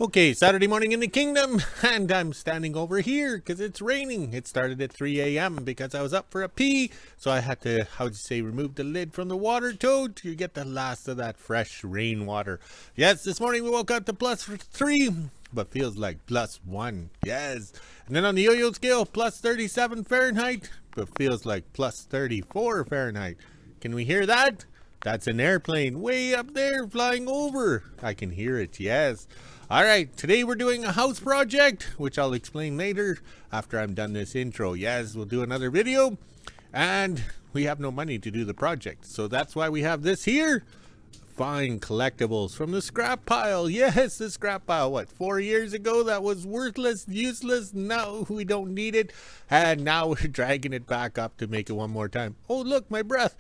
Okay, Saturday morning in the kingdom, and I'm standing over here because it's raining. It started at 3 a.m. because I was up for a pee, so I had to, remove the lid from the water toad to get the last of that fresh rainwater. Yes, this morning we woke up to +3, but feels like +1. Yes. And then on the yo-yo scale, +37 Fahrenheit, but feels like +34 Fahrenheit. Can we hear that? That's an airplane way up there flying over. I can hear it, yes. All right, today we're doing a house project, which I'll explain later after I'm done this intro. Yes, we'll do another video, and we have no money to do the project. So that's why we have this here. Fine collectibles from the scrap pile. Yes, the scrap pile. What, 4 years ago that was worthless, useless? No, we don't need it. And now we're dragging it back up to make it one more time. Oh, look, my breath.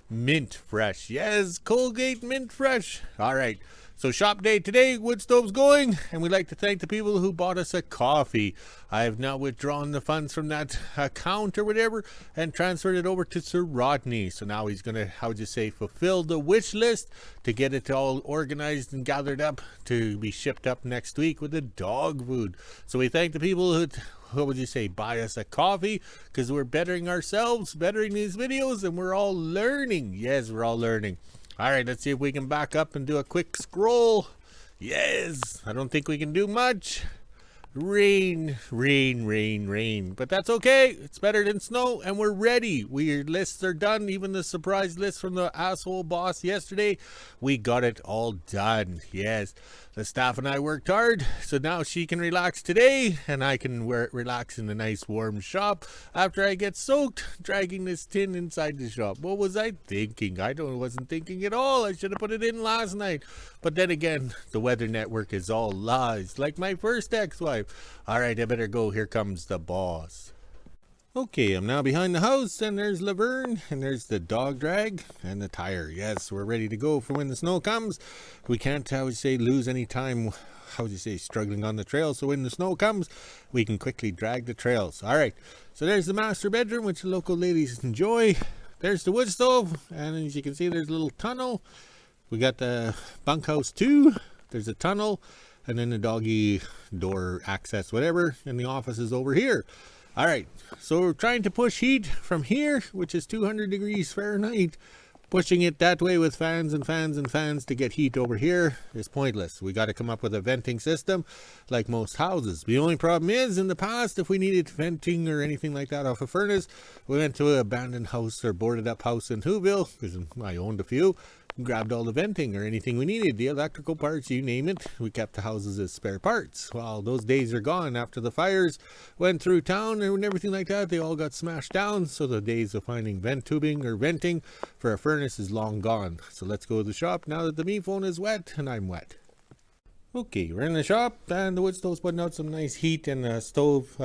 Mint fresh. Yes, Colgate mint fresh. All right. So shop day today, Woodstove's going, and we'd like to thank the people who bought us a coffee. I have now withdrawn the funds from that account or whatever and transferred it over to Sir Rodney. So now he's going to, fulfill the wish list to get it all organized and gathered up to be shipped up next week with the dog food. So we thank the people who, buy us a coffee, because we're bettering ourselves, bettering these videos, and we're all learning. Yes, we're all learning. All right, let's see if we can back up and do a quick scroll. Yes, I don't think we can do much. Rain, rain, rain, rain. But that's okay. It's better than snow, and we're ready. Your lists are done. Even the surprise list from the asshole boss yesterday, we got it all done. Yes, the staff and I worked hard, so now she can relax today, and I can relax in a nice warm shop after I get soaked dragging this tin inside the shop. What was I thinking? Wasn't thinking at all. I should have put it in last night. But then again, the weather network is all lies, like my first ex-wife. All right, I better go. Here comes the boss. Okay, I'm now behind the house, and there's Laverne, and there's the dog drag and the tire. Yes, we're ready to go for when the snow comes. We can't, lose any time, struggling on the trail. So when the snow comes, we can quickly drag the trails. All right, so there's the master bedroom, which the local ladies enjoy. There's the wood stove, and as you can see, there's a little tunnel. We got the bunkhouse too. There's a tunnel, and then the doggy door access, whatever, and the office is over here. All right, so we're trying to push heat from here, which is 200 degrees Fahrenheit. Pushing it that way with fans and fans and fans to get heat over here is pointless. We got to come up with a venting system like most houses. The only problem is, in the past, if we needed venting or anything like that off a furnace, we went to an abandoned house or boarded up house in WHO-ville, because I owned a few, grabbed all the venting or anything we needed, the electrical parts, you name it. We kept the houses as spare parts. Well, those days are gone. After the fires went through town and everything like that, they all got smashed down. So the days of finding vent tubing or venting for a furnace is long gone. So let's go to the shop now that the me phone is wet and I'm wet. Okay, we're in the shop, and the wood stove's putting out some nice heat, and the stove,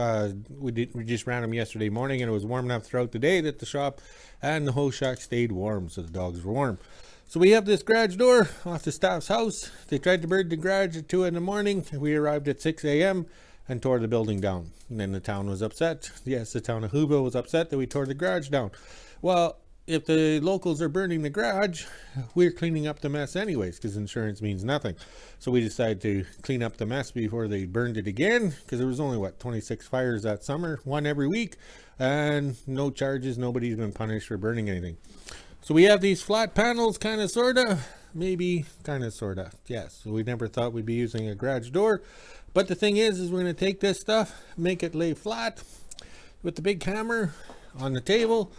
we just ran them yesterday morning, and it was warm enough throughout the day that the shop and the whole shack stayed warm, so the dogs were warm. So we have this garage door off the staff's house. They tried to burn the garage at 2 in the morning. We arrived at 6 a.m. and tore the building down. And then the town was upset. Yes, the town of WHO-ville was upset that we tore the garage down. Well, if the locals are burning the garage, we're cleaning up the mess anyways, because insurance means nothing. So we decided to clean up the mess before they burned it again, because there was only, 26 fires that summer, one every week, and no charges. Nobody's been punished for burning anything. So we have these flat panels, kind of, sort of, maybe, kind of, sort of. Yes, so we never thought we'd be using a garage door. But the thing is we're going to take this stuff, make it lay flat with the big hammer on the table.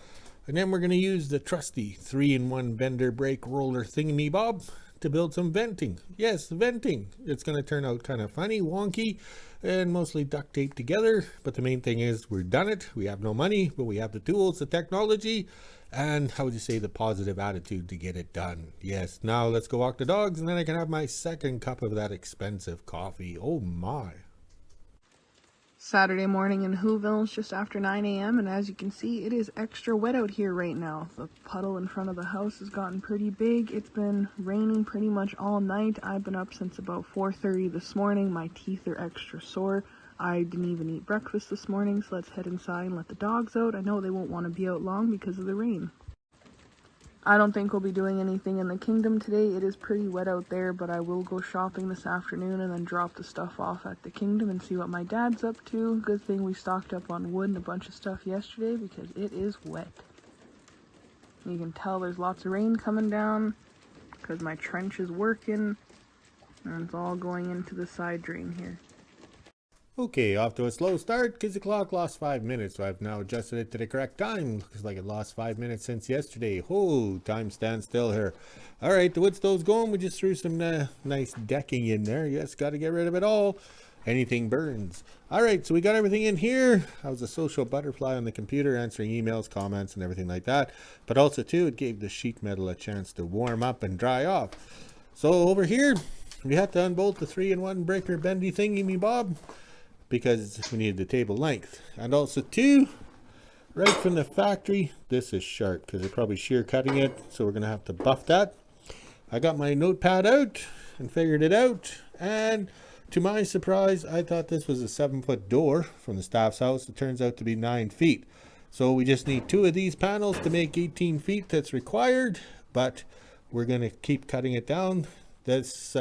And then we're going to use the trusty 3-in-1 bender brake roller thingy-bob to build some venting. Yes, venting. It's going to turn out kind of funny, wonky, and mostly duct taped together. But the main thing is we're done it. We have no money, but we have the tools, the technology, and the positive attitude to get it done. Yes, now let's go walk the dogs, and then I can have my second cup of that expensive coffee. Oh my. Saturday morning in WHO-ville, it's just after 9 a.m. and as you can see, it is extra wet out here right now. The puddle in front of the house has gotten pretty big. It's been raining pretty much all night. I've been up since about 4:30 this morning. My teeth are extra sore. I didn't even eat breakfast this morning, so let's head inside and let the dogs out. I know they won't want to be out long because of the rain. I don't think we'll be doing anything in the kingdom today. It is pretty wet out there, but I will go shopping this afternoon and then drop the stuff off at the kingdom and see what my dad's up to. Good thing we stocked up on wood and a bunch of stuff yesterday because it is wet. You can tell there's lots of rain coming down because my trench is working and it's all going into the side drain here. Okay, off to a slow start because the clock lost 5 minutes, so I've now adjusted it to the correct time. Looks like it lost 5 minutes since yesterday. Oh, time stands still here. All right, the wood stove's going. We just threw some nice decking in there. Yes, got to get rid of it all. Anything burns. All right, so we got everything in here. I was a social butterfly on the computer answering emails, comments, and everything like that. But also, too, it gave the sheet metal a chance to warm up and dry off. So over here, we had to unbolt the 3-in-1 breaker bendy thingy me bob, because we needed the table length. And also too, right from the factory, this is sharp because they're probably shear cutting it, so we're gonna have to buff that. I got my notepad out and figured it out, and to my surprise, I thought this was a 7-foot door from the staff's house. It turns out to be 9 feet. So we just need 2 of these panels to make 18 feet. That's required, but we're gonna keep cutting it down. This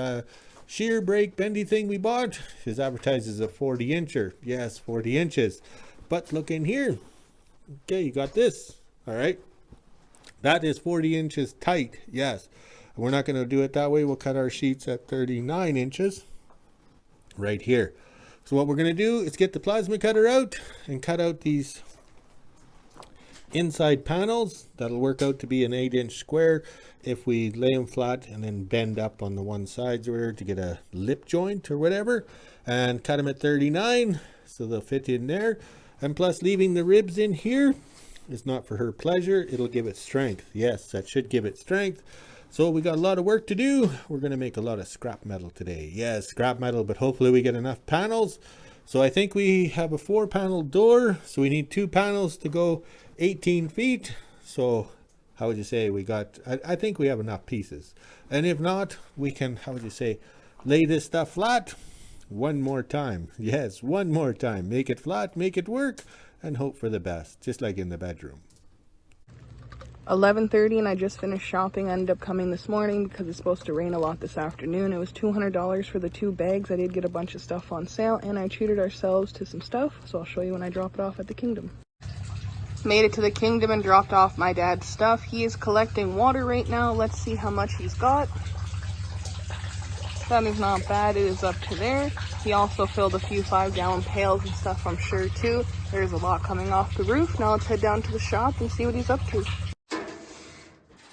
shear break bendy thing we bought is advertised as a 40-incher. Yes, 40 inches. But look in here. Okay, you got this. All right. That is 40 inches tight. Yes. We're not going to do it that way. We'll cut our sheets at 39 inches right here. So what we're going to do is get the plasma cutter out and cut out these inside panels. That'll work out to be an 8-inch square if we lay them flat and then bend up on the one side to get a lip joint or whatever, and cut them at 39 so they'll fit in there. And plus, leaving the ribs in here is not for her pleasure. It'll give it strength. Yes, that should give it strength. So we got a lot of work to do. We're going to make a lot of scrap metal today. Yes, scrap metal, but hopefully we get enough panels. So I think we have a 4-panel door, so we need 2 panels to go 18 feet. So how would you say we got, I think we have enough pieces. And if not, we can, how would you say, lay this stuff flat one more time. Yes, one more time. Make it flat, make it work, and hope for the best, just like in the bedroom. 11:30 and I just finished shopping. I ended up coming this morning because it's supposed to rain a lot this afternoon. It was $200 for the 2 bags. I did get a bunch of stuff on sale, and I treated ourselves to some stuff, so I'll show you when I drop it off at the kingdom. Made it to the kingdom and dropped off my dad's stuff. He is collecting water right now. Let's see how much he's got. That is not bad. It is up to there. He also filled a few 5-gallon pails and stuff, I'm sure, too. There's a lot coming off the roof. Now let's head down to the shop and see what he's up to.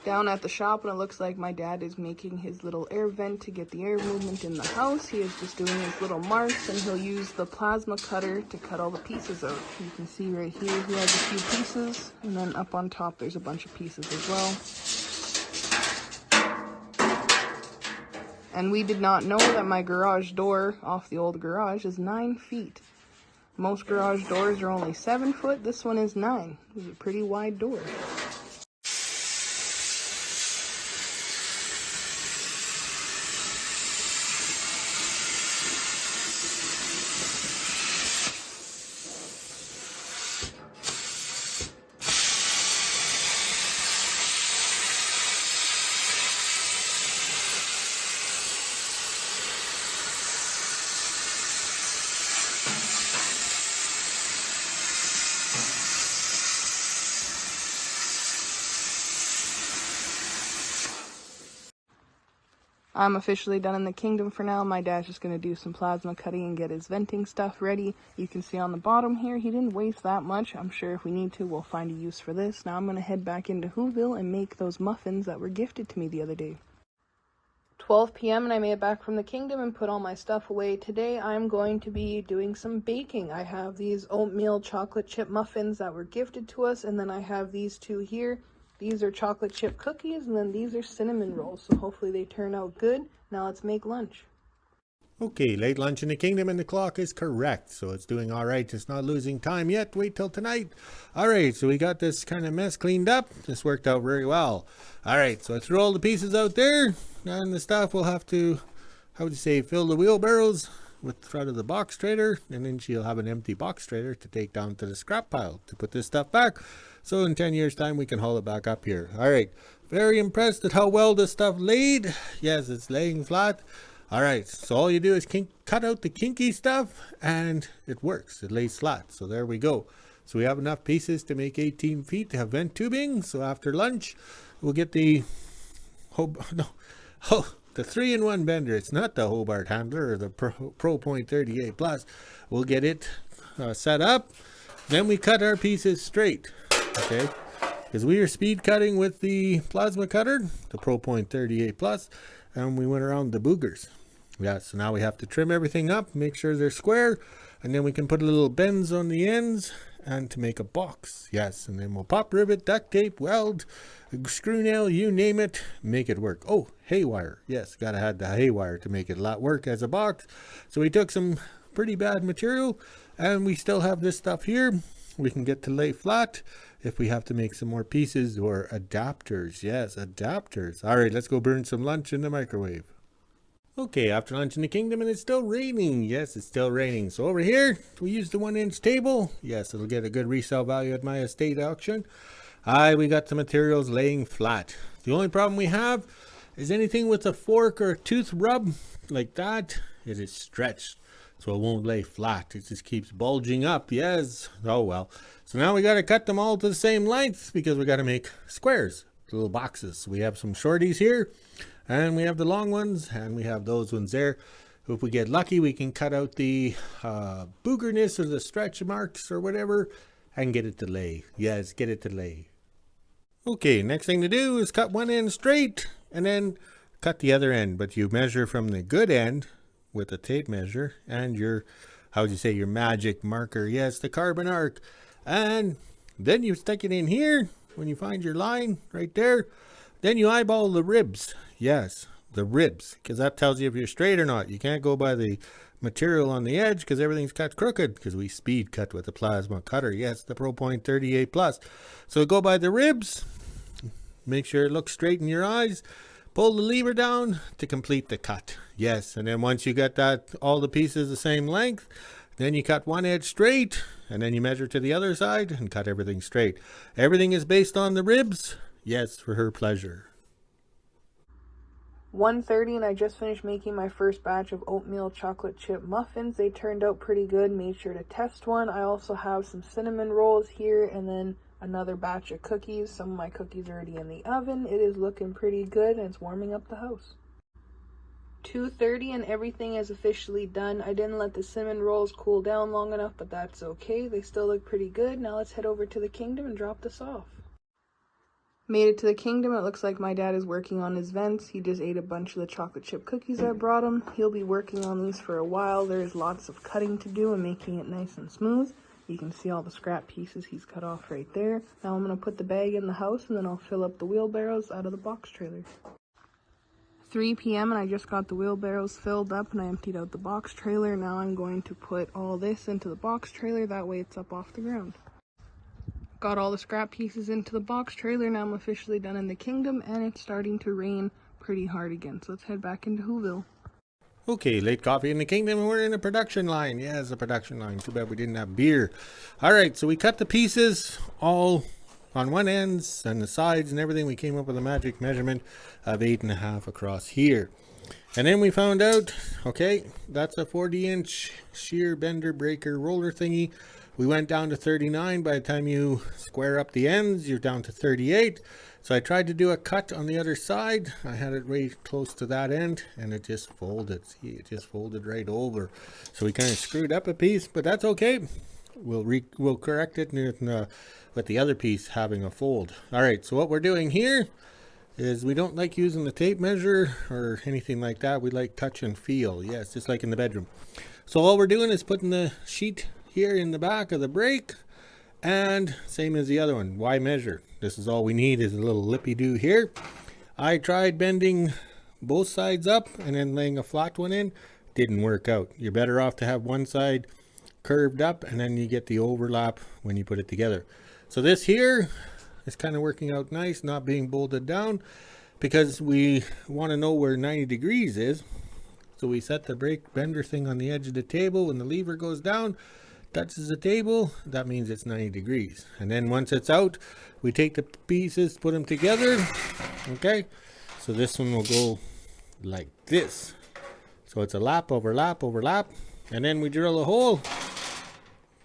Down at the shop, and it looks like my dad is making his little air vent to get the air movement in the house. He is just doing his little marks, and he'll use the plasma cutter to cut all the pieces out. You can see right here he has a few pieces, and then up on top there's a bunch of pieces as well. And we did not know that my garage door off the old garage is 9 feet. Most garage doors are only 7 foot. This one is 9. It's a pretty wide door. I'm officially done in the kingdom for now. My dad's just going to do some plasma cutting and get his venting stuff ready. You can see on the bottom here, he didn't waste that much. I'm sure if we need to, we'll find a use for this. Now I'm going to head back into WHO-ville and make those muffins that were gifted to me the other day. 12 p.m. and I made it back from the kingdom and put all my stuff away. Today I'm going to be doing some baking. I have these oatmeal chocolate chip muffins that were gifted to us, and then I have these 2 here. These are chocolate chip cookies, and then these are cinnamon rolls, so hopefully they turn out good. Now let's make lunch. Okay, late lunch in the kingdom and the clock is correct, so it's doing all right. It's not losing time yet. Wait till tonight. All right, so we got this kind of mess cleaned up. This worked out very well. All right, so I threw all the pieces out there, and the stuff will have to, how would you say, fill the wheelbarrows. with the front of the box trailer, and then she'll have an empty box trailer to take down to the scrap pile to put this stuff back. So in 10 years time we can haul it back up here. All right, very impressed at how well this stuff laid. Yes, it's laying flat. All right, so all you do is cut out the kinky stuff and it works. It lays flat. So there we go. So we have enough pieces to make 18 feet to have vent tubing. So after lunch we'll get the the 3-in-1 bender. It's not the Hobart handler or the Pro Point 38 Plus. We'll get it set up. Then we cut our pieces straight. Okay, because we are speed cutting with the plasma cutter, the Pro Point 38 Plus, and we went around the boogers. Yeah, so now we have to trim everything up, make sure they're square, and then we can put a little bends on the ends and to make a box. Yes, and then we'll pop rivet, duct tape, weld, screw nail, you name it, make it work. Oh, haywire. Yes, gotta have the haywire to make it work as a box. So we took some pretty bad material and we still have this stuff here. We can get to lay flat if we have to make some more pieces or adapters. Yes, adapters. All right, let's go burn some lunch in the microwave. Okay, after lunch in the kingdom, and it's still raining. Yes, it's still raining. So over here, we use the 1-inch table. Yes, it'll get a good resale value at my estate auction. We got the materials laying flat. The only problem we have is anything with a fork or a tooth rub like that, it is stretched. So it won't lay flat. It just keeps bulging up. Yes. Oh well. So now we got to cut them all to the same length because we got to make squares, little boxes. So we have some shorties here. And we have the long ones, and we have those ones there. If we get lucky, we can cut out the boogerness or the stretch marks or whatever and get it to lay. Yes, get it to lay. Okay, next thing to do is cut one end straight and then cut the other end. But you measure from the good end with a tape measure and your, your magic marker. Yes, the carbon arc. And then you stick it in here when you find your line right there. Then you eyeball the ribs. Yes, the ribs, because that tells you if you're straight or not. You can't go by the material on the edge because everything's cut crooked because we speed cut with the plasma cutter. Yes, the Pro Point 38 Plus. So go by the ribs. Make sure it looks straight in your eyes. Pull the lever down to complete the cut. Yes, and then once you got that, all the pieces the same length, then you cut one edge straight and then you measure to the other side and cut everything straight. Everything is based on the ribs. Yes, for her pleasure. 1:30 and I just finished making my first batch of oatmeal chocolate chip muffins. They turned out pretty good. Made sure to test one. I also have some cinnamon rolls here and then another batch of cookies. Some of my cookies are already in the oven. It is looking pretty good and it's warming up the house. 2:30 and everything is officially done. I didn't let the cinnamon rolls cool down long enough, but that's okay. They still look pretty good. Now let's head over to the kingdom and drop this off. Made it to the kingdom. It looks like my dad is working on his vents. He just ate a bunch of the chocolate chip cookies I brought him. He'll be working on these for a while. There's lots of cutting to do and making it nice and smooth. You can see all the scrap pieces he's cut off right there. Now I'm going to put the bag in the house and then I'll fill up the wheelbarrows out of the box trailer. 3 p.m. and I just got the wheelbarrows filled up and I emptied out the box trailer. Now I'm going to put all this into the box trailer. That way it's up off the ground. Got all the scrap pieces into the box trailer. Now I'm officially done in the kingdom and it's starting to rain pretty hard again. So let's head back into WHO-ville. Okay, late coffee in the kingdom and we're in a production line. Yeah, it's a production line. Too bad we didn't have beer. All right, so we cut the pieces all on one ends and the sides and everything. We came up with a magic measurement of 8.5 across here. And then we found out, okay, that's a 40-inch shear bender breaker roller thingy. We went down to 39. By the time you square up the ends, you're down to 38. So I tried to do a cut on the other side. I had it right close to that end and it just folded. See, it just folded right over. So we kind of screwed up a piece, but that's okay. We'll correct it with the other piece having a fold. All right, so what we're doing here is we don't like using the tape measure or anything like that. We like touch and feel. Yes, just like in the bedroom. So all we're doing is putting the sheet here in the back of the brake, and same as the other one. Why measure? This is all we need is a little lippy-do here. I tried bending both sides up and then laying a flat one in. Didn't work out. You're better off to have one side curved up and then you get the overlap when you put it together. So this here is kind of working out nice, not being bolted down, because we want to know where 90 degrees is. So we set the brake bender thing on the edge of the table. When the lever goes down, touches the table, that means it's 90 degrees. And then once it's out, we take the pieces, put them together. Okay, so this one will go like this. So it's a lap, overlap, overlap. And then we drill a hole,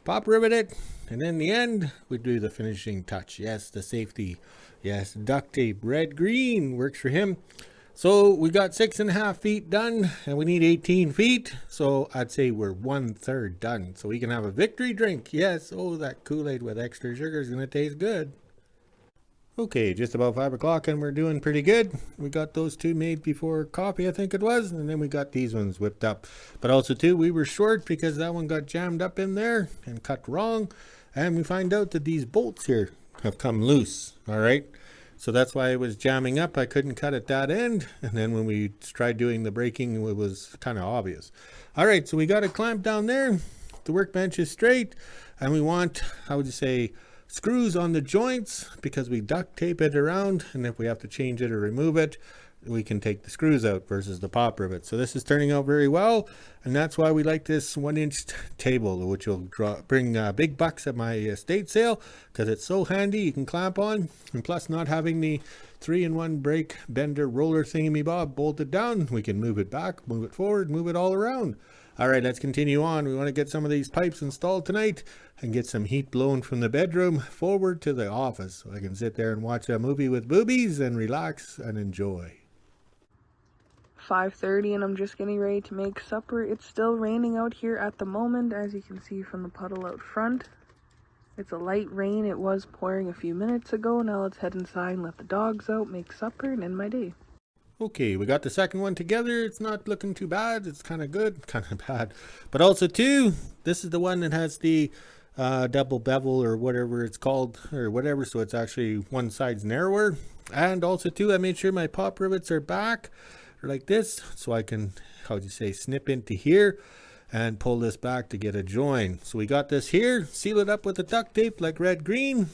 pop rivet it, and in the end, we do the finishing touch. Yes, the safety. Yes, duct tape, red, green, works for him. So we got 6.5 feet done, and we need 18 feet. So I'd say we're 1/3 done. So we can have a victory drink. Yes, oh, that Kool-Aid with extra sugar is going to taste good. Okay, just about 5 o'clock, and we're doing pretty good. We got those two made before coffee, I think it was, and then we got these ones whipped up. But also, too, we were short because that one got jammed up in there and cut wrong. And we find out that these bolts here have come loose, all right? So that's why it was jamming up. I couldn't cut at that end. And then when we tried doing the braking, it was kind of obvious. All right, so we got a clamp down there. The workbench is straight. And we want, how would you say, screws on the joints because we duct tape it around. And if we have to change it or remove it, we can take the screws out versus the pop rivet. So this is turning out very well. And that's why we like this 1-inch table, which will bring big bucks at my estate sale because it's so handy. You can clamp on, and plus not having the 3-in-1 brake bender roller thingy-me-bob bolted down, we can move it back, move it forward, move it all around. All right, let's continue on. We want to get some of these pipes installed tonight and get some heat blown from the bedroom forward to the office so I can sit there and watch a movie with boobies and relax and enjoy. 5:30 and I'm just getting ready to make supper. It's still raining out here at the moment, as you can see from the puddle out front. It's a light rain. It was pouring a few minutes ago. Now let's head inside and let the dogs out, make supper, and end my day. Okay, we got the second one together. It's not looking too bad. It's kind of good, kind of bad. But also too, this is the one that has the double bevel or whatever it's called or whatever. So it's actually one side's narrower. And also too, I made sure my pop rivets are back like this, so I can, how would you say, snip into here and pull this back to get a join. So we got this here, seal it up with the duct tape like red green.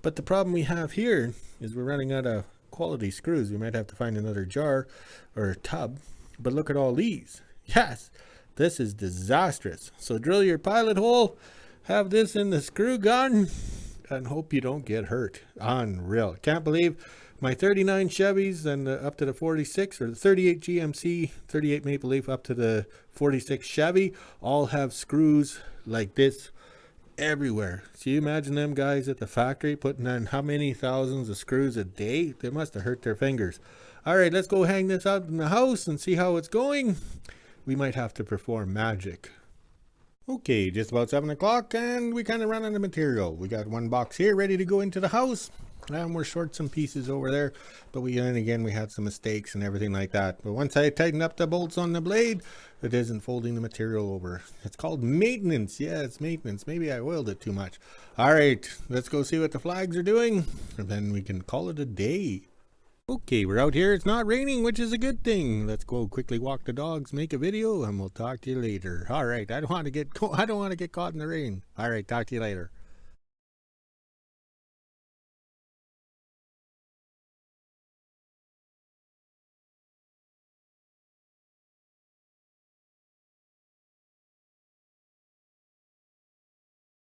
But the problem we have here is we're running out of quality screws. We might have to find another jar or a tub. But look at all these. Yes, this is disastrous. So drill your pilot hole, have this in the screw gun, and hope you don't get hurt. Unreal. Can't believe my 39 Chevys and up to the 46 or the 38 GMC, 38 Maple Leaf up to the 46 Chevy all have screws like this everywhere. So you imagine them guys at the factory putting on how many thousands of screws a day? They must have hurt their fingers. All right, let's go hang this out in the house and see how it's going. We might have to perform magic. Okay, just about 7 o'clock and we kind of run out of material. We got one box here ready to go into the house. And we're short some pieces over there, but then again we had some mistakes and everything like that. But once I tighten up the bolts on the blade, it isn't folding the material over. It's called maintenance. Yeah, it's maintenance. Maybe I oiled it too much. All right, let's go see what the flags are doing, and then we can call it a day. Okay, we're out here. It's not raining, which is a good thing. Let's go quickly walk the dogs, make a video, and we'll talk to you later. All right, I don't want to get caught in the rain. All right, talk to you later.